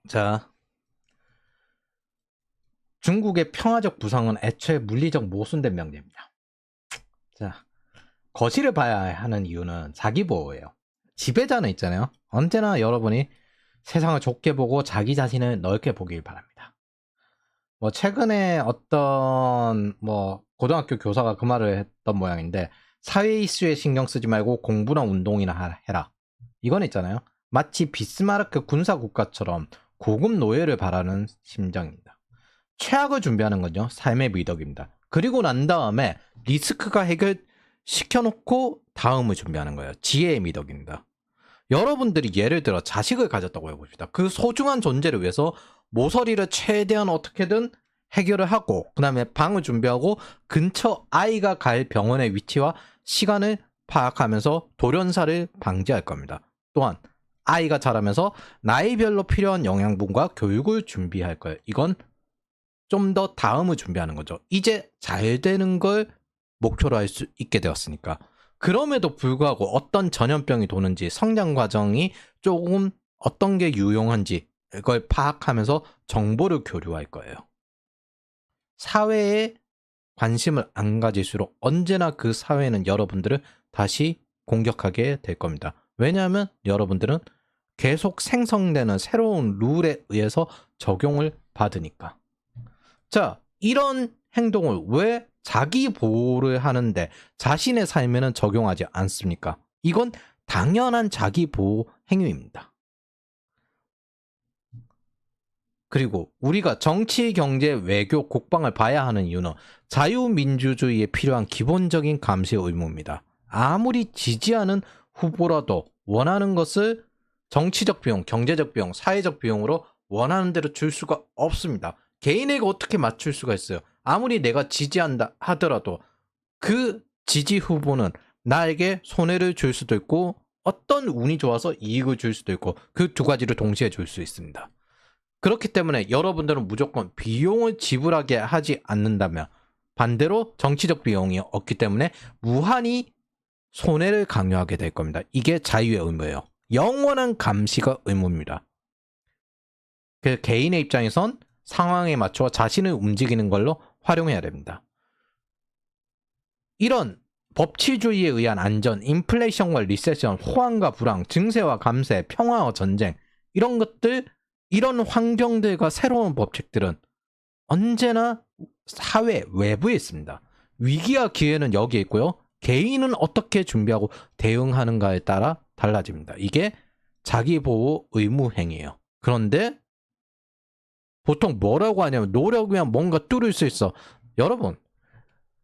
자, 중국의 평화적 부상은 애초에 물리적 모순된 명제입니다. 자, 거실을 봐야 하는 이유는 자기 보호예요. 지배자는 있잖아요. 언제나 여러분이 세상을 좁게 보고 자기 자신을 넓게 보길 바랍니다. 뭐 최근에 어떤 고등학교 교사가 그 말을 했던 모양인데, 사회 이슈에 신경 쓰지 말고 공부나 운동이나 해라. 이건 있잖아요. 마치 비스마르크 군사 국가처럼 고급 노예를 바라는 심정입니다. 최악을 준비하는 건요, 삶의 미덕입니다. 그리고 난 다음에 리스크가 해결시켜놓고 다음을 준비하는 거예요. 지혜의 미덕입니다. 여러분들이 예를 들어 자식을 가졌다고 해봅시다. 그 소중한 존재를 위해서 모서리를 최대한 어떻게든 해결을 하고, 그 다음에 방을 준비하고 근처 아이가 갈 병원의 위치와 시간을 파악하면서 돌연사를 방지할 겁니다. 또한 아이가 자라면서 나이별로 필요한 영양분과 교육을 준비할 거예요. 이건 좀 더 다음을 준비하는 거죠. 이제 잘 되는 걸 목표로 할 수 있게 되었으니까. 그럼에도 불구하고 어떤 전염병이 도는지, 성장 과정이 조금 어떤 게 유용한지 이걸 파악하면서 정보를 교류할 거예요. 사회에 관심을 안 가질수록 언제나 그 사회는 여러분들을 다시 공격하게 될 겁니다. 왜냐하면 여러분들은 계속 생성되는 새로운 룰에 의해서 적용을 받으니까. 자, 이런 행동을 왜 자기 보호를 하는데 자신의 삶에는 적용하지 않습니까? 이건 당연한 자기 보호 행위입니다. 그리고 우리가 정치, 경제, 외교, 국방을 봐야 하는 이유는 자유민주주의에 필요한 기본적인 감시 의무입니다. 아무리 지지하는 후보라도 원하는 것을 정치적 비용, 경제적 비용, 사회적 비용으로 원하는 대로 줄 수가 없습니다. 개인에게 어떻게 맞출 수가 있어요? 아무리 내가 지지한다 하더라도 그 지지 후보는 나에게 손해를 줄 수도 있고 어떤 운이 좋아서 이익을 줄 수도 있고, 그 두 가지를 동시에 줄 수 있습니다. 그렇기 때문에 여러분들은 무조건 비용을 지불하게 하지 않는다면 반대로 정치적 비용이 없기 때문에 무한히 손해를 강요하게 될 겁니다. 이게 자유의 의무예요. 영원한 감시가 의무입니다. 그 개인의 입장에선 상황에 맞춰 자신을 움직이는 걸로 활용해야 됩니다. 이런 법치주의에 의한 안전, 인플레이션과 리세션, 호황과 불황, 증세와 감세, 평화와 전쟁, 이런 것들, 이런 환경들과 새로운 법칙들은 언제나 사회 외부에 있습니다. 위기와 기회는 여기에 있고요. 개인은 어떻게 준비하고 대응하는가에 따라 달라집니다. 이게 자기보호 의무 행위예요. 그런데 보통 뭐라고 하냐면 노력이면 뭔가 뚫을 수 있어. 여러분,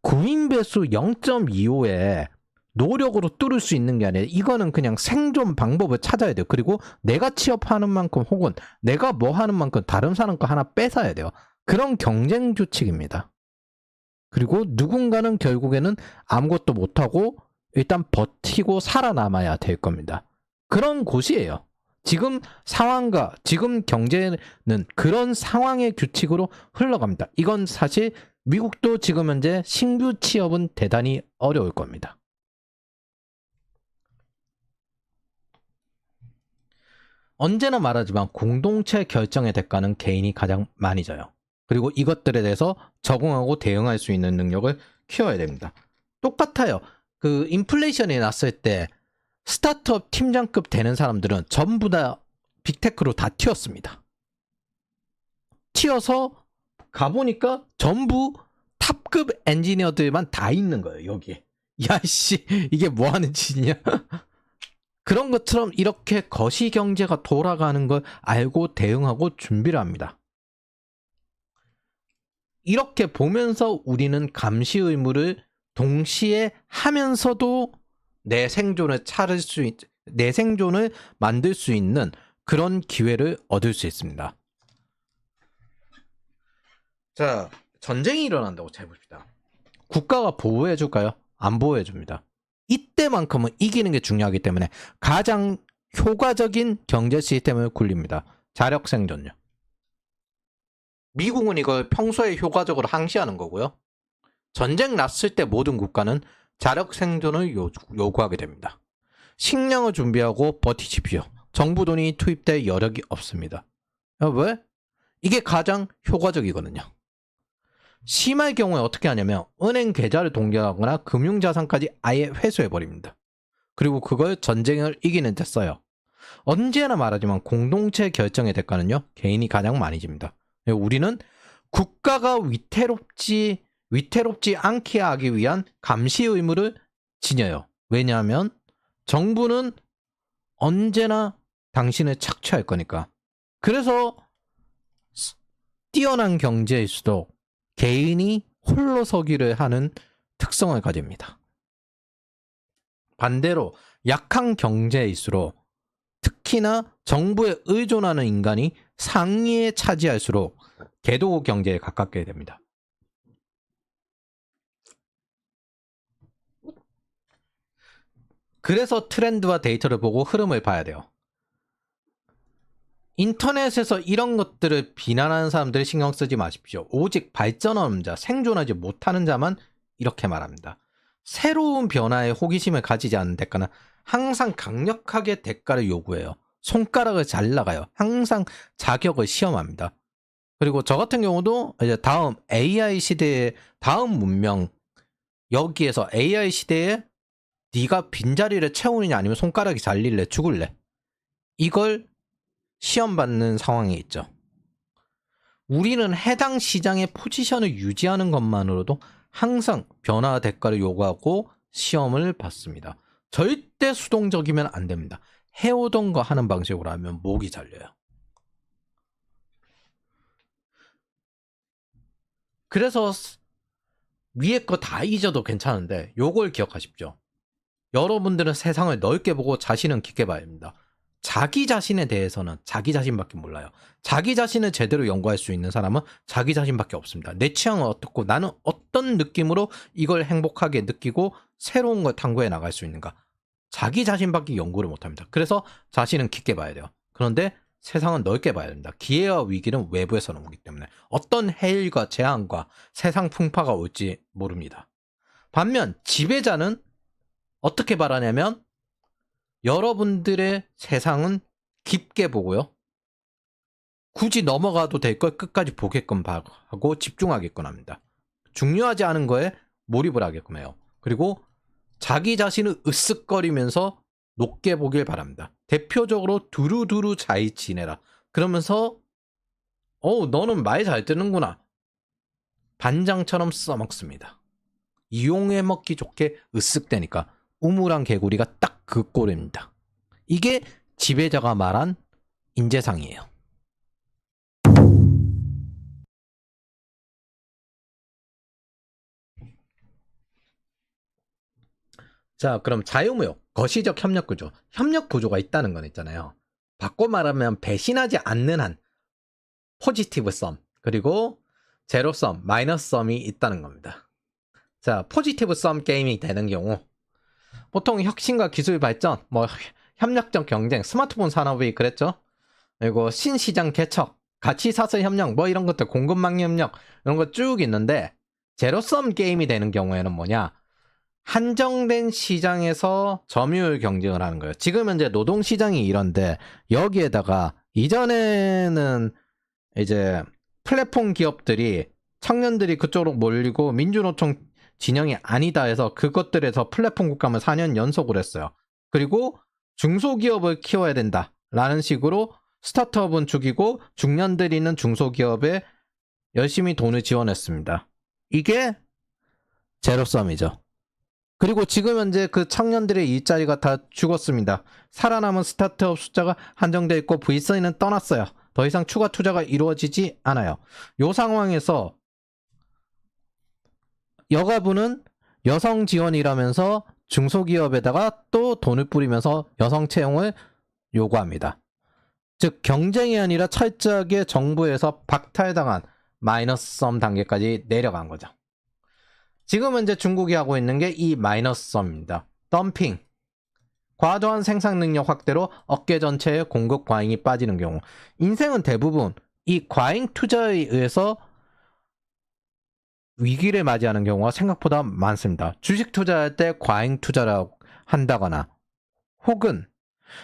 구인배수 0.25에 노력으로 뚫을 수 있는 게 아니라 이거는 그냥 생존 방법을 찾아야 돼요. 그리고 내가 취업하는 만큼 혹은 내가 뭐 하는 만큼 다른 사람 거 하나 뺏어야 돼요. 그런 경쟁 규칙입니다. 그리고 누군가는 결국에는 아무것도 못하고 일단 버티고 살아남아야 될 겁니다. 그런 곳이에요. 지금 상황과 지금 경제는 그런 상황의 규칙으로 흘러갑니다. 이건 사실 미국도 지금 현재 신규 취업은 대단히 어려울 겁니다. 언제나 말하지만 공동체 결정의 대가는 개인이 가장 많이 져요. 그리고 이것들에 대해서 적응하고 대응할 수 있는 능력을 키워야 됩니다. 똑같아요. 그 인플레이션이 났을 때 스타트업 팀장급 되는 사람들은 전부 다 빅테크로 다 튀었습니다. 튀어서 가보니까 전부 탑급 엔지니어들만 다 있는 거예요, 여기에. 야씨, 이게 뭐 하는 짓이냐? 그런 것처럼 이렇게 거시경제가 돌아가는 걸 알고 대응하고 준비를 합니다. 이렇게 보면서 우리는 감시 의무를 동시에 하면서도 내 생존을 내 생존을 만들 수 있는 그런 기회를 얻을 수 있습니다. 자, 전쟁이 일어난다고 해봅시다. 국가가 보호해줄까요? 안 보호해줍니다. 이때만큼은 이기는 게 중요하기 때문에 가장 효과적인 경제 시스템을 굴립니다. 자력 생존요. 미국은 이걸 평소에 효과적으로 항시하는 거고요. 전쟁 났을 때 모든 국가는 자력 생존을 요구하게 됩니다. 식량을 준비하고 버티십시오. 정부 돈이 투입될 여력이 없습니다. 왜? 이게 가장 효과적이거든요. 심할 경우에 어떻게 하냐면 은행 계좌를 동결하거나 금융자산까지 아예 회수해버립니다. 그리고 그걸 전쟁을 이기는 데 써요. 언제나 말하지만 공동체 결정의 대가는요, 개인이 가장 많이 집니다. 우리는 국가가 위태롭지 않게 하기 위한 감시 의무를 지녀요. 왜냐하면 정부는 언제나 당신을 착취할 거니까. 그래서 뛰어난 경제일수록 개인이 홀로 서기를 하는 특성을 가집니다. 반대로 약한 경제일수록 특히나 정부에 의존하는 인간이 상위에 차지할수록 개도 경제에 가깝게 됩니다. 그래서 트렌드와 데이터를 보고 흐름을 봐야 돼요. 인터넷에서 이런 것들을 비난하는 사람들이 신경 쓰지 마십시오. 오직 발전하는 자, 생존하지 못하는 자만 이렇게 말합니다. 새로운 변화에 호기심을 가지지 않는 대가는 항상 강력하게 대가를 요구해요. 손가락을 잘 나가요. 항상 자격을 시험합니다. 그리고 저 같은 경우도 이제 다음 AI 시대의 다음 문명, 여기에서 AI 시대에 네가 빈자리를 채우느냐 아니면 손가락이 잘릴래 죽을래, 이걸 시험받는 상황에 있죠. 우리는 해당 시장의 포지션을 유지하는 것만으로도 항상 변화 대가를 요구하고 시험을 받습니다. 절대 수동적이면 안 됩니다. 해오던 거 하는 방식으로 하면 목이 잘려요. 그래서 위에 거 다 잊어도 괜찮은데 요걸 기억하십시오. 여러분들은 세상을 넓게 보고 자신은 깊게 봐야 합니다. 자기 자신에 대해서는 자기 자신밖에 몰라요. 자기 자신을 제대로 연구할 수 있는 사람은 자기 자신밖에 없습니다. 내 취향은 어떻고 나는 어떤 느낌으로 이걸 행복하게 느끼고 새로운 걸 탐구해 나갈 수 있는가. 자기 자신밖에 연구를 못합니다. 그래서 자신은 깊게 봐야 돼요. 그런데 세상은 넓게 봐야 됩니다. 기회와 위기는 외부에서는 오기 때문에 어떤 해일과 재앙과 세상 풍파가 올지 모릅니다. 반면 지배자는 어떻게 바라냐면 여러분들의 세상은 깊게 보고요. 굳이 넘어가도 될 걸 끝까지 보게끔 하고 집중하게끔 합니다. 중요하지 않은 거에 몰입을 하게끔 해요. 그리고 자기 자신을 으쓱거리면서 높게 보길 바랍니다. 대표적으로 두루두루 잘 지내라. 그러면서 너는 말 잘 듣는구나. 반장처럼 써먹습니다. 이용해 먹기 좋게 으쓱대니까 우물안 개구리가 딱 그 꼴입니다. 이게 지배자가 말한 인재상이에요. 자, 그럼 자유무역, 거시적 협력구조. 협력구조가 있다는 건 있잖아요. 바꿔 말하면 배신하지 않는 한 포지티브 썸, 그리고 제로 썸, 마이너스 썸이 있다는 겁니다. 자, 포지티브 썸 게임이 되는 경우 보통 혁신과 기술 발전, 협력적 경쟁, 스마트폰 산업이 그랬죠. 그리고 신시장 개척, 가치사슬 협력, 이런 것들, 공급망 협력, 이런 거 쭉 있는데, 제로섬 게임이 되는 경우에는 뭐냐? 한정된 시장에서 점유율 경쟁을 하는 거예요. 지금 현재 노동시장이 이런데, 여기에다가 이전에는 이제 플랫폼 기업들이 청년들이 그쪽으로 몰리고 민주노총 진영이 아니다 해서 그것들에서 플랫폼 국감을 4년 연속으로 했어요. 그리고 중소기업을 키워야 된다라는 식으로 스타트업은 죽이고 중년들이 있는 중소기업에 열심히 돈을 지원했습니다. 이게 제로섬이죠. 그리고 지금 현재 그 청년들의 일자리가 다 죽었습니다. 살아남은 스타트업 숫자가 한정되어 있고 V3는 떠났어요. 더 이상 추가 투자가 이루어지지 않아요. 이 상황에서 여가부는 여성 지원이라면서 중소기업에다가 또 돈을 뿌리면서 여성 채용을 요구합니다. 즉 경쟁이 아니라 철저하게 정부에서 박탈당한 마이너스 썸 단계까지 내려간 거죠. 지금 현재 중국이 하고 있는 게 이 마이너스 썸입니다. 덤핑. 과도한 생산 능력 확대로 업계 전체의 공급 과잉이 빠지는 경우. 인생은 대부분 이 과잉 투자에 의해서 위기를 맞이하는 경우가 생각보다 많습니다. 주식 투자할 때 과잉 투자를 한다거나 혹은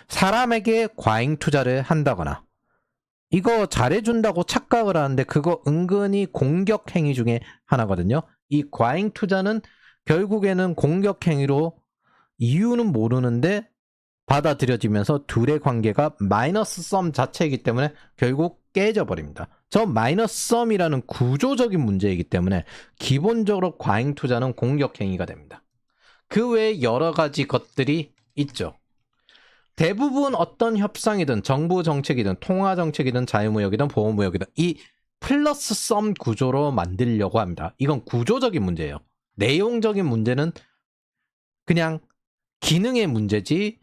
사람에게 과잉 투자를 한다거나 이거 잘해준다고 착각을 하는데 그거 은근히 공격 행위 중에 하나거든요. 이 과잉 투자는 결국에는 공격 행위로 이유는 모르는데 받아들여지면서 둘의 관계가 마이너스 썸 자체이기 때문에 결국 깨져버립니다. 저 마이너스 썸이라는 구조적인 문제이기 때문에 기본적으로 과잉 투자는 공격 행위가 됩니다. 그 외에 여러 가지 것들이 있죠. 대부분 어떤 협상이든 정부 정책이든 통화 정책이든 자유무역이든 보호무역이든 이 플러스 썸 구조로 만들려고 합니다. 이건 구조적인 문제예요. 내용적인 문제는 그냥 기능의 문제지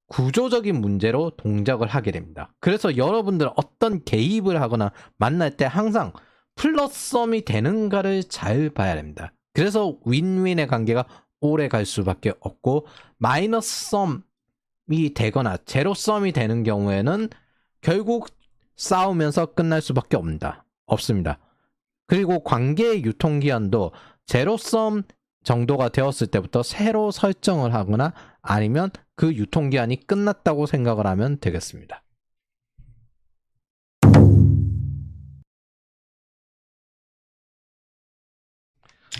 구조적인 문제로 동작을 하게 됩니다. 그래서 여러분들 어떤 개입을 하거나 만날 때 항상 플러스 썸이 되는가를 잘 봐야 됩니다. 그래서 윈윈의 관계가 오래 갈 수밖에 없고 마이너스 썸이 되거나 제로 썸이 되는 경우에는 결국 싸우면서 끝날 수밖에 없습니다. 그리고 관계의 유통기한도 제로 썸 정도가 되었을 때부터 새로 설정을 하거나 아니면 그 유통기한이 끝났다고 생각을 하면 되겠습니다.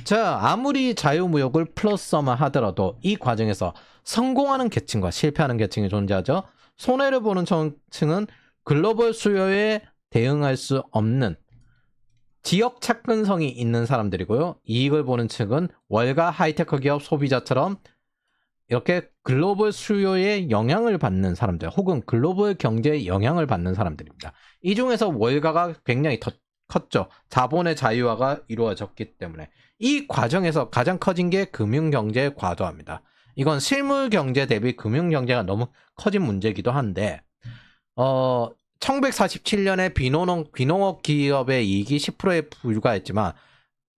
자, 아무리 자유무역을 플러스만 하더라도 이 과정에서 성공하는 계층과 실패하는 계층이 존재하죠. 손해를 보는 층은 글로벌 수요에 대응할 수 없는 지역 착근성이 있는 사람들이고요. 이익을 보는 층은 월가 하이테크 기업 소비자처럼 이렇게 글로벌 수요에 영향을 받는 사람들 혹은 글로벌 경제에 영향을 받는 사람들입니다. 이 중에서 월가가 굉장히 더 컸죠. 자본의 자유화가 이루어졌기 때문에 이 과정에서 가장 커진 게 금융경제의 과도화입니다. 이건 실물경제 대비 금융경제가 너무 커진 문제이기도 한데 1947년에 비농업 기업의 이익이 10%에 불과했지만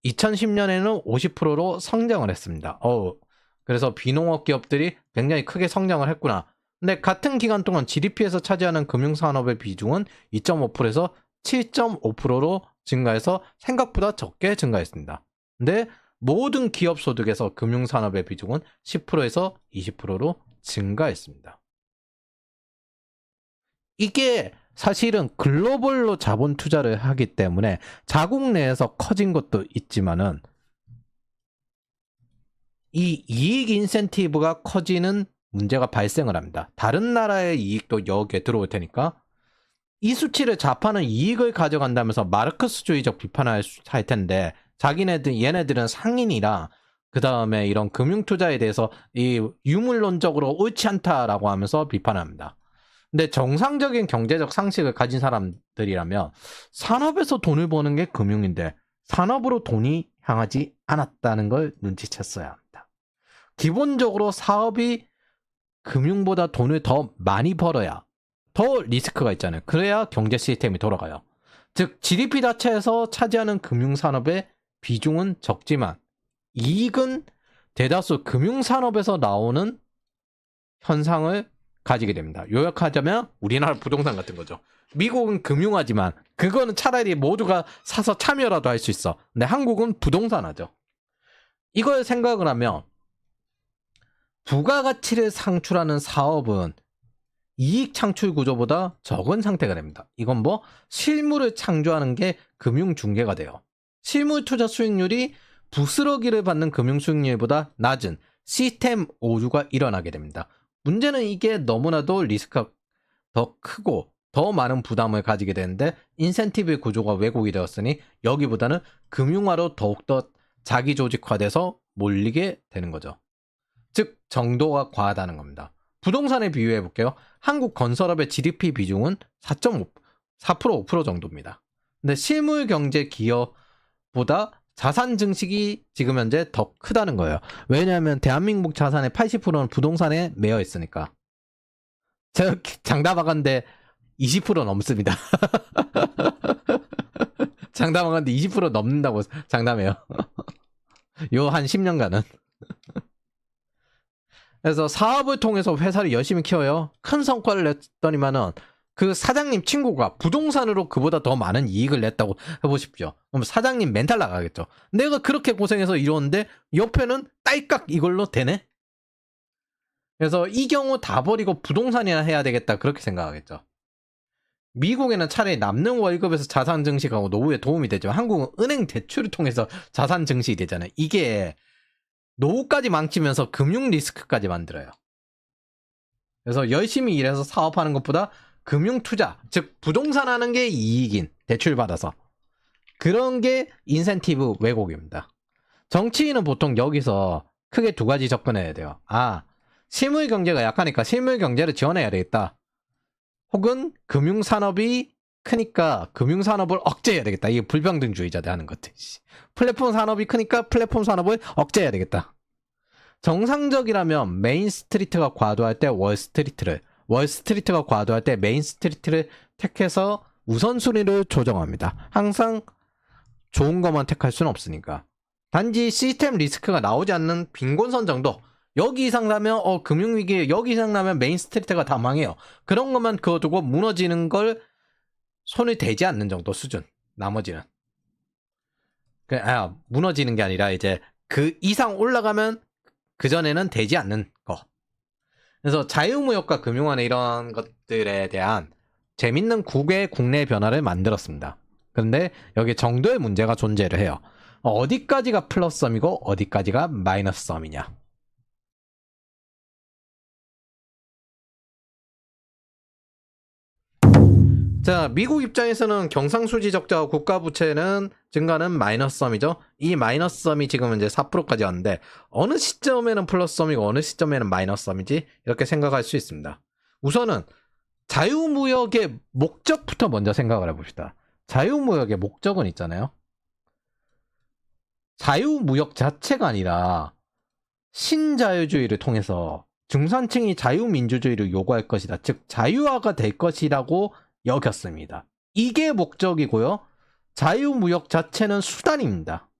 2010년에는 50%로 성장을 했습니다. 그래서 비농업 기업들이 굉장히 크게 성장을 했구나. 근데 같은 기간 동안 GDP에서 차지하는 금융산업의 비중은 2.5%에서 7.5%로 증가해서 생각보다 적게 증가했습니다. 근데 모든 기업 소득에서 금융산업의 비중은 10%에서 20%로 증가했습니다. 이게 사실은 글로벌로 자본 투자를 하기 때문에 자국 내에서 커진 것도 있지만은 이 이익 인센티브가 커지는 문제가 발생을 합니다. 다른 나라의 이익도 여기에 들어올 테니까 이 수치를 좌파는 이익을 가져간다면서 마르크스주의적 비판을 할 텐데 얘네들은 상인이라 그 다음에 이런 금융투자에 대해서 이 유물론적으로 옳지 않다라고 하면서 비판합니다. 근데 정상적인 경제적 상식을 가진 사람들이라면 산업에서 돈을 버는 게 금융인데 산업으로 돈이 향하지 않았다는 걸 눈치챘어야 합니다. 기본적으로 사업이 금융보다 돈을 더 많이 벌어야 더 리스크가 있잖아요. 그래야 경제 시스템이 돌아가요. 즉 GDP 자체에서 차지하는 금융산업의 비중은 적지만 이익은 대다수 금융산업에서 나오는 현상을 가지게 됩니다. 요약하자면 우리나라 부동산 같은 거죠. 미국은 금융하지만 그거는 차라리 모두가 사서 참여라도 할 수 있어. 근데 한국은 부동산하죠. 이걸 생각을 하면 부가가치를 상출하는 사업은 이익 창출 구조보다 적은 상태가 됩니다. 이건 뭐 실물을 창조하는 게 금융 중개가 돼요. 실물 투자 수익률이 부스러기를 받는 금융 수익률보다 낮은 시스템 오류가 일어나게 됩니다. 문제는 이게 너무나도 리스크가 더 크고 더 많은 부담을 가지게 되는데 인센티브 구조가 왜곡이 되었으니 여기보다는 금융화로 더욱더 자기조직화돼서 몰리게 되는 거죠. 즉 정도가 과하다는 겁니다. 부동산에 비유해 볼게요. 한국 건설업의 GDP 비중은 4.5, 4% 5% 정도입니다. 근데 실물 경제 기업보다 자산 증식이 지금 현재 더 크다는 거예요. 왜냐하면 대한민국 자산의 80%는 부동산에 매여 있으니까. 제가 장담하건데 20% 넘습니다. 장담하건데 20% 넘는다고 장담해요. 요 한 10년간은. 그래서 사업을 통해서 회사를 열심히 키워요. 큰 성과를 냈더니만은 그 사장님 친구가 부동산으로 그보다 더 많은 이익을 냈다고 해보십시오. 그럼 사장님 멘탈 나가겠죠. 내가 그렇게 고생해서 이러는데 옆에는 딸깍 이걸로 되네? 그래서 이 경우 다 버리고 부동산이나 해야 되겠다 그렇게 생각하겠죠. 미국에는 차라리 남는 월급에서 자산 증식하고 노후에 도움이 되지만 한국은 은행 대출을 통해서 자산 증식이 되잖아요. 이게 노후까지 망치면서 금융 리스크까지 만들어요. 그래서 열심히 일해서 사업하는 것보다 금융 투자, 즉 부동산 하는 게 이익인 대출 받아서 그런 게 인센티브 왜곡입니다. 정치인은 보통 여기서 크게 두 가지 접근해야 돼요. 아, 실물 경제가 약하니까 실물 경제를 지원해야 되겠다. 혹은 금융산업이 크니까 금융산업을 억제해야 되겠다. 이게 불평등주의자들 하는 것들. 플랫폼 산업이 크니까 플랫폼 산업을 억제해야 되겠다. 정상적이라면 메인 스트리트가 과도할 때 월스트리트가 과도할 때 메인 스트리트를 택해서 우선순위를 조정합니다. 항상 좋은 것만 택할 수는 없으니까. 단지 시스템 리스크가 나오지 않는 빈곤선 정도. 여기 이상 나면 금융위기, 여기 이상 나면 메인 스트리트가 다 망해요. 그런 것만 그어두고 무너지는 걸 손을 대지 않는 정도 수준. 나머지는 무너지는 게 아니라 이제 그 이상 올라가면 그전에는 되지 않는 거. 그래서 자유무역과 금융화는 이런 것들에 대한 재밌는 국내 변화를 만들었습니다. 그런데 여기 정도의 문제가 존재를 해요. 어디까지가 플러스섬이고 어디까지가 마이너스섬이냐. 자, 미국 입장에서는 경상수지 적자와 국가부채는 증가는 마이너스섬이죠. 이 마이너스섬이 지금 이제 4%까지 왔는데 어느 시점에는 플러스섬이고 어느 시점에는 마이너스섬이지 이렇게 생각할 수 있습니다. 우선은 자유무역의 목적부터 먼저 생각을 해봅시다. 자유무역의 목적은 있잖아요. 자유무역 자체가 아니라 신자유주의를 통해서 중산층이 자유민주주의를 요구할 것이다. 즉 자유화가 될 것이라고 여겼습니다. 이게 목적이고요. 자유무역 자체는 수단입니다.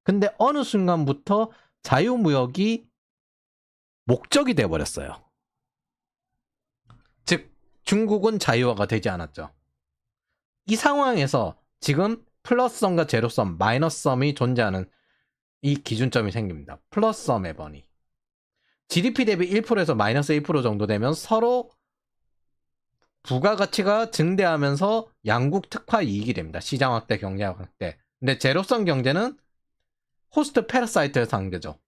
근데 어느 순간부터 자유무역이 목적이 되어버렸어요. 즉 중국은 자유화가 되지 않았죠. 이 상황에서 지금 플러스섬과 제로섬, 마이너스섬이 존재하는 이 기준점이 생깁니다. 플러스섬의 번이. GDP 대비 1%에서 마이너스 1% 정도 되면 서로 부가가치가 증대하면서 양국 특화 이익이 됩니다. 시장 확대, 경제 확대. 근데 제로섬 경제는 호스트 패러사이트의 상대죠.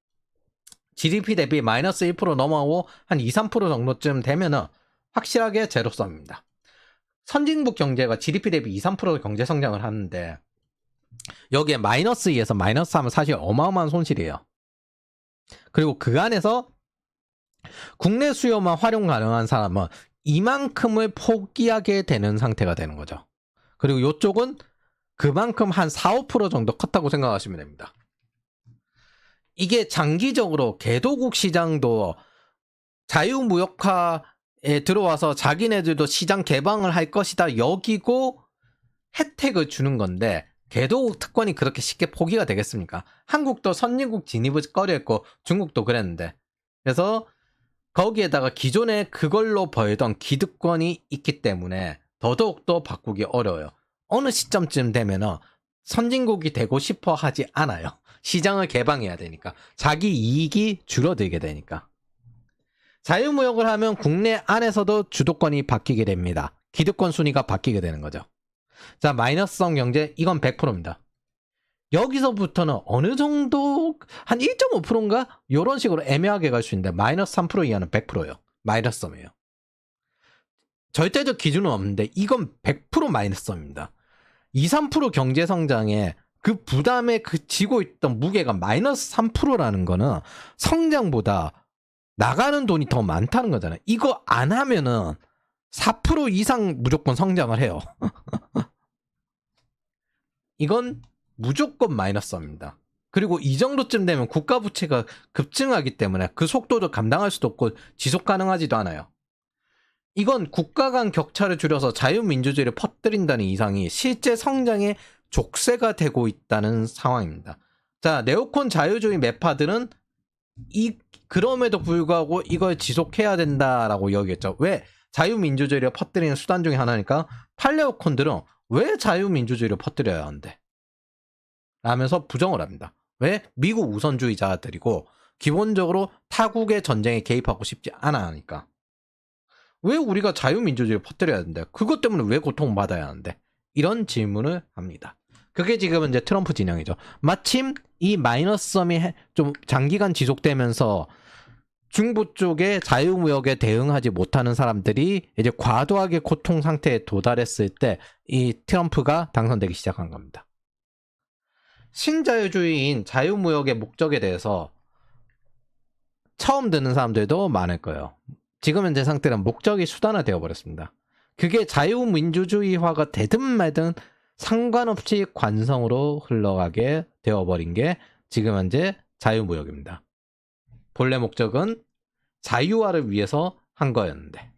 GDP 대비 마이너스 1% 넘어가고 한 2, 3% 정도쯤 되면은 확실하게 제로섬입니다. 선진국 경제가 GDP 대비 2, 3% 경제 성장을 하는데 여기에 마이너스 2에서 마이너스 하면 사실 어마어마한 손실이에요. 그리고 그 안에서 국내 수요만 활용 가능한 사람은 이만큼을 포기하게 되는 상태가 되는 거죠. 그리고 이쪽은 그만큼 한 4, 5% 정도 컸다고 생각하시면 됩니다. 이게 장기적으로 개도국 시장도 자유무역화에 들어와서 자기네들도 시장 개방을 할 것이다 여기고 혜택을 주는 건데 개도국 특권이 그렇게 쉽게 포기가 되겠습니까? 한국도 선진국 진입을 꺼려했고 중국도 그랬는데 그래서 거기에다가 기존에 그걸로 벌던 기득권이 있기 때문에 더더욱더 바꾸기 어려워요. 어느 시점쯤 되면은 선진국이 되고 싶어 하지 않아요. 시장을 개방해야 되니까. 자기 이익이 줄어들게 되니까. 자유무역을 하면 국내 안에서도 주도권이 바뀌게 됩니다. 기득권 순위가 바뀌게 되는 거죠. 자, 마이너스성 경제 이건 100%입니다. 여기서부터는 어느 정도 한 1.5%인가? 이런 식으로 애매하게 갈 수 있는데 마이너스 3% 이하는 100%예요. 마이너스섬이에요. 절대적 기준은 없는데 이건 100% 마이너스섬입니다. 2, 3% 경제 성장에 그 부담에 그치고 있던 무게가 마이너스 3%라는 거는 성장보다 나가는 돈이 더 많다는 거잖아요. 이거 안 하면은 4% 이상 무조건 성장을 해요. 이건 무조건 마이너스입니다. 그리고 이 정도쯤 되면 국가 부채가 급증하기 때문에 그 속도도 감당할 수도 없고 지속 가능하지도 않아요. 이건 국가 간 격차를 줄여서 자유민주주의를 퍼뜨린다는 이상이 실제 성장의 족쇄가 되고 있다는 상황입니다. 자, 네오콘 자유주의 매파들은 그럼에도 불구하고 이걸 지속해야 된다라고 여기겠죠. 왜? 자유민주주의를 퍼뜨리는 수단 중에 하나니까 팔레오콘들은 왜 자유민주주의를 퍼뜨려야 한대? 라면서 부정을 합니다. 왜? 미국 우선주의자들이고 기본적으로 타국의 전쟁에 개입하고 싶지 않아 하니까. 왜 우리가 자유민주주의를 퍼뜨려야 하는데? 그것 때문에 왜 고통받아야 하는데? 이런 질문을 합니다. 그게 지금 이제 트럼프 진영이죠. 마침 이 마이너스섬이 좀 장기간 지속되면서 중부 쪽에 자유무역에 대응하지 못하는 사람들이 이제 과도하게 고통 상태에 도달했을 때 이 트럼프가 당선되기 시작한 겁니다. 신자유주의인 자유무역의 목적에 대해서 처음 듣는 사람들도 많을 거예요. 지금 현재 상태는 목적이 수단화 되어버렸습니다. 그게 자유민주주의화가 되든 말든 상관없이 관성으로 흘러가게 되어버린 게 지금 현재 자유무역입니다. 본래 목적은 자유화를 위해서 한 거였는데